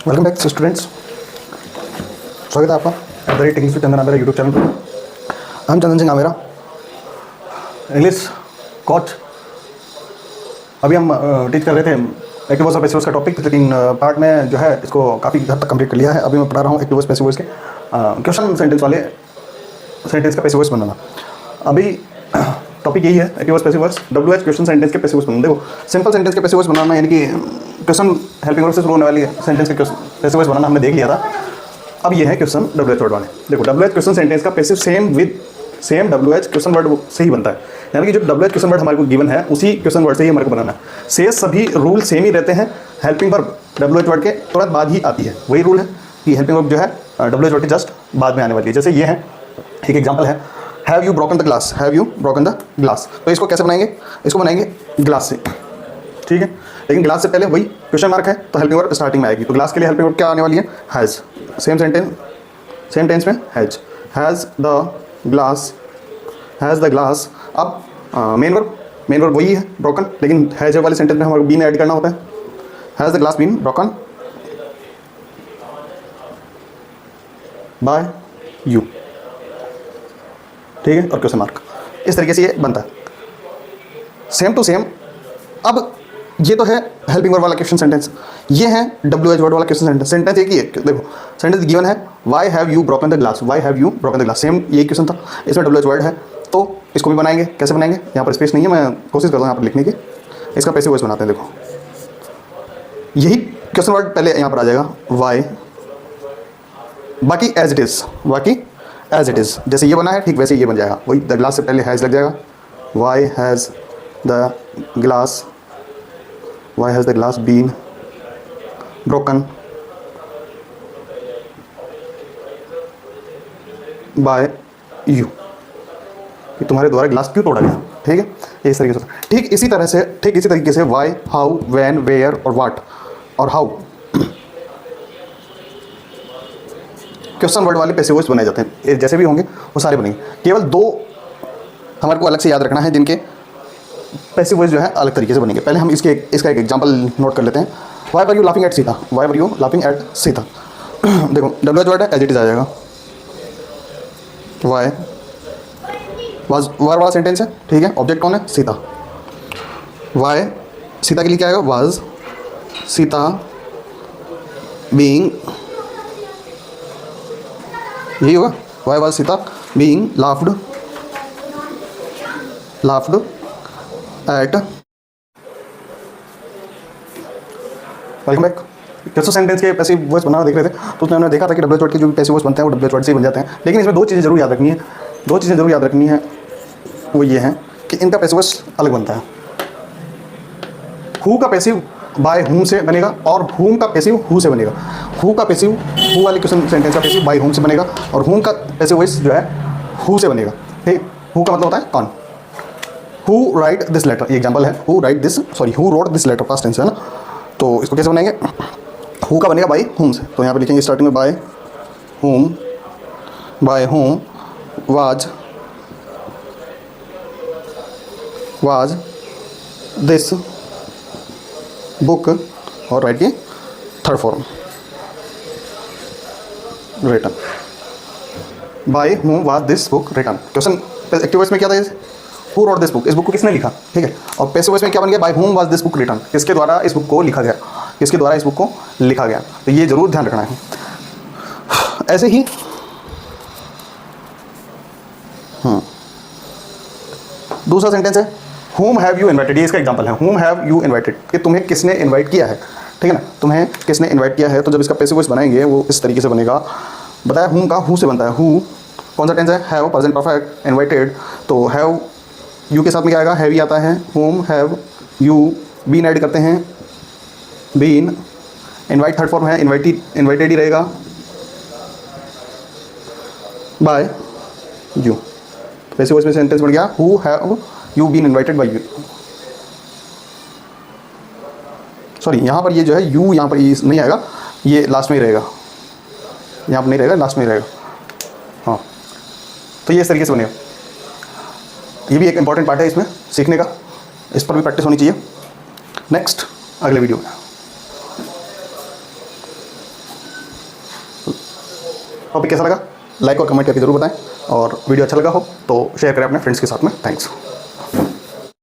Welcome back students, स्वागत है आपका the rate English with Chandan Avera YouTube channel पर। हम चंदन सिंह आवेरा, इंग्लिश कोच। अभी हम टीच कर रहे थे एक्टिव और पैसिव का टॉपिक, लेकिन पार्ट में जो है इसको काफ़ी हद तक कंप्लीट कर लिया है। अभी मैं पढ़ा रहा हूँ एक्टिव और पैसिव के क्वेश्चन सेंटेंस वाले सेंटेंस का पैसिव वॉइस बनाना। अभी टॉपिक यही है एक्टिव और passive voice, WH question sentence के पैसिव वॉइस बनाना। देखो, सिंपल सेंटेंस के पैसिव वॉइस बनाना यानी कि क्वेश्चन हेल्पिंग वर्ब से शुरू होने वाली सेंटेंस के पैसिव वॉइस बनाना हमने देख लिया था। अब ये है क्वेश्चन WH वर्ड वाले। देखो, WH क्वेश्चन सेंटेंस का passive same WH question word से ही बनता है, यानी कि जो WH क्वेश्चन वर्ड हमारे को गिवन है उसी क्वेश्चन वर्ड से ही हमारे को बनाना है। शेष सभी रूल सेम ही रहते हैं। हेल्पिंग वर्ब WH वर्ड के तुरंत बाद ही आती है, वही रूल है कि हेल्पिंग वर्ब जो है WH वर्ड के जस्ट बाद में आने वाली है। जैसे ये है, एक एग्जाम्पल है, have you broken the glass, have you broken the glass. तो इसको कैसे बनाएंगे? इसको बनाएंगे ग्लास से, ठीक है। लेकिन ग्लास से पहले वही क्वेश्चन मार्क है, तो हेल्पिंग वर्ब स्टार्टिंग में आएगी। तो ग्लास के लिए हेल्पिंग वर्ब क्या आने वाली है? हैज़। सेम टेंस में हैज़ द ग्लास। अब मेन वर्ब वही है ब्रोकन, लेकिन हैज़ वाले सेंटेंस में हमारे बीन ऐड करना होता है। Has the glass been broken by you, ठीक है, और क्वेश्चन मार्क। इस तरीके से ये बनता है सेम टू सेम। अब ये तो है हेल्पिंग वर्ब वाला क्वेश्चन सेंटेंस, ये है WH वर्ड वाला क्वेश्चन सेंटेंस। सेंटेंस एक ही है। देखो, सेंटेंस गिवन है, why have you broken the glass, why have you broken the glass. Same यही क्वेश्चन था, इसमें WH वर्ड है, तो इसको भी बनाएंगे। कैसे बनाएंगे? यहाँ पर स्पेस नहीं है, मैं कोशिश करता हूँ यहाँ पर लिखने की। इसका पैसिव वॉइस बनाते हैं। देखो, यही क्वेश्चन वर्ड पहले यहाँ पर आ जाएगा, वाई, बाकी एज इट इज़। जैसे ये बना है ठीक वैसे ये बन जाएगा। वही द ग्लास से पहले हैज़ लग जाएगा, why has the glass been broken by you, कि तुम्हारे द्वारा ग्लास क्यों तोड़ा गया, ठीक है। इस तरीके से ठीक इसी तरीके से वाई, हाउ, व्हेन, वेयर और व्हाट और हाउ क्वेश्चन वर्ड वाले पैसिव वॉइस बनाए जाते हैं। जैसे भी होंगे वो सारे बनेंगे। केवल दो हमारे को अलग से याद रखना है जिनके पैसिव वॉइस जो है अलग तरीके से बनेंगे। पहले हम इसका एक एग्जांपल नोट कर लेते हैं। Why were you laughing at Sita, why were you laughing at Sita. देखो, WH वर्ड है, एज इट इज आ जाएगा। वाई वाज वर वाला सेंटेंस है, ठीक है। ऑब्जेक्ट कौन है? सीता। वाई सीता के लिए क्या आएगा? वाज सीता बीइंग, यही होगा। Why was Sita being laughed eight. Welcome back. Question sentence के पैसिव वॉइस बनाना देख रहे थे, तो उसमें हमने देखा था कि WH वर्ड के जो भी पैसिव वॉइस बनते हैं वो WH वर्ड से ही बन जाते हैं। लेकिन इसमें दो चीज़ें जरूर याद रखनी है। वो ये है कि इनका पैसिव वॉइस अलग बनता है। हु का पैसिव बाय हुम से बनेगा और हुम का पैसिव हु से बनेगा। हु का पैसिव हु वाले क्वेश्चन सेंटेंस का पैसिव बाय हुम से बनेगा और हुम का पैसिव वॉइस जो है हु से बनेगा, ठीक। हु का मतलब होता है कौन। हु राइट दिस लेटर, ये एग्जांपल है। Who wrote this letter, past tense है ना। तो इसको कैसे बनाएंगे? हु का बनेगा बाय हुम से, तो यहाँ पे लिखेंगे स्टार्टिंग में by whom was this book, और राइट की third form written, by whom was this book written. Question active voice में क्या था? हु रोट दिस बुक, इस बुक को किसने लिखा, ठीक है। और पैसिव वॉइस में क्या बन गया? Bye whom was this book written, किसके द्वारा इस बुक को लिखा गया, तो ये जरूर ध्यान रखना है। ऐसे ही दूसरा सेंटेंस है, whom have you invited, ये इसका एग्जांपल है। whom have you invited, कि तुम्हें किसने इनवाइट किया है, ठीक है ना। तुम्हें किसने इनवाइट किया है, तो जब इसका पैसिव वॉइस बनाएंगे वो इस तरीके से बनेगा। बताया whom का who से बनता है। who कौन सा टेंस है? have, प्रेजेंट परफेक्ट, इनवाइटेड, तो have you के साथ में क्या आएगा? have ही आता है। whom have you, been add करते हैं, बीन, इनवाइट थर्ड फॉर्म है, इनवाइटेड ही रहेगा, बाय यू। पैसिव वॉइस में सेंटेंस बन गया, who have you been invited by you। Sorry, यहाँ पर ये जो है यू, यहाँ पर ये नहीं आएगा, ये लास्ट में ही रहेगा, यहाँ पर नहीं रहेगा, लास्ट में ही रहेगा। हाँ, तो ये इस तरीके से बनेगा। ये भी एक इंपॉर्टेंट पार्ट है इसमें सीखने का, इस पर भी प्रैक्टिस होनी चाहिए। नेक्स्ट अगले वीडियो में। टॉपिक कैसा लगा लाइक और कमेंट करके ज़रूर बताएं, और वीडियो अच्छा लगा हो तो शेयर करें अपने फ्रेंड्स के साथ में। थैंक्स।